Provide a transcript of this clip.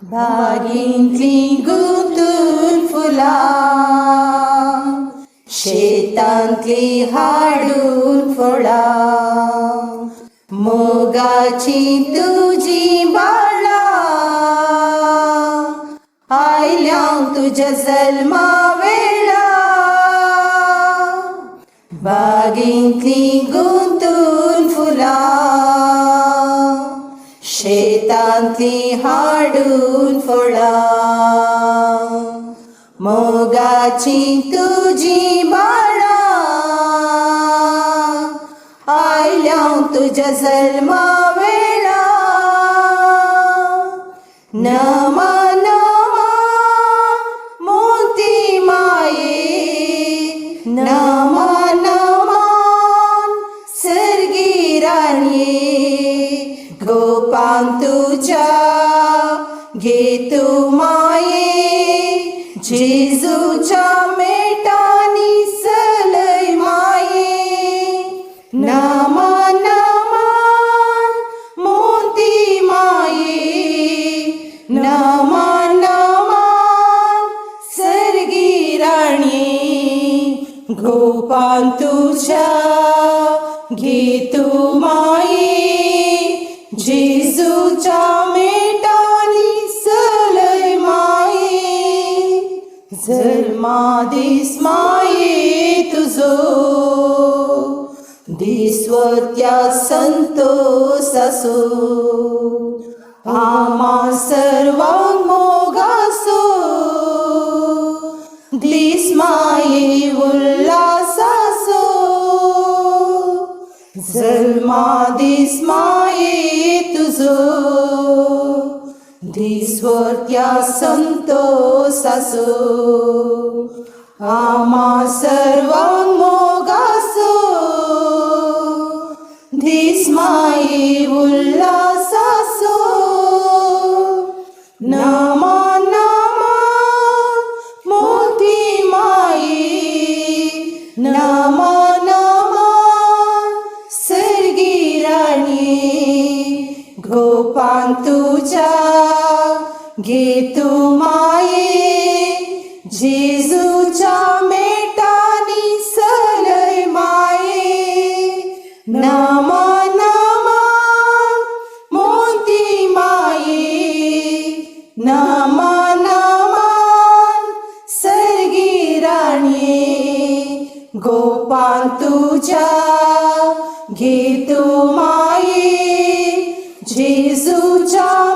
बागेंतली गुंतून फुलां, शेतांतली हाडून फळां, मोगाची तुजी बाळां, आयल्यां तुज्या जल्मा वेळा. बागेंतली गुंतून फुलां, शेतांतली हाडून फळां, मोगाची तुजी बाळां, आयल्यां तुज्या जल्मा वेळा. नमा नमा मोती माये, नमा नमा सर्गी राणये, गोपान तुझ्या घे तू माये, जेजूच्या मेटानी सलय माये. नमा नमा मोती माये, नमा नमा सर्गी राणये, गोपान तुझ्या घे तू माये, जेजूच्या मेटानी सलय माये. जल्मा दीस माये तुजो, दिसवत्या संतोषासो, आमा सर्वांग मोगासो. दीस माये उल्हासासो, जल्मा दीस माये तुजो, दिसवत्या संतोषासो, आमा सर्वांग मोगासो. दीस माये उल्हासासो, नमा नमा मोती माये, नमा नमा सर्गी राणये, गोपान तुझ्या घे तू माये, जेजूच्या मेटानी सलय माये. नमा नमा मोती माये, नमा नमा सर्गी राणये, गोपान तुझ्या घे तू माये, जेजूच्या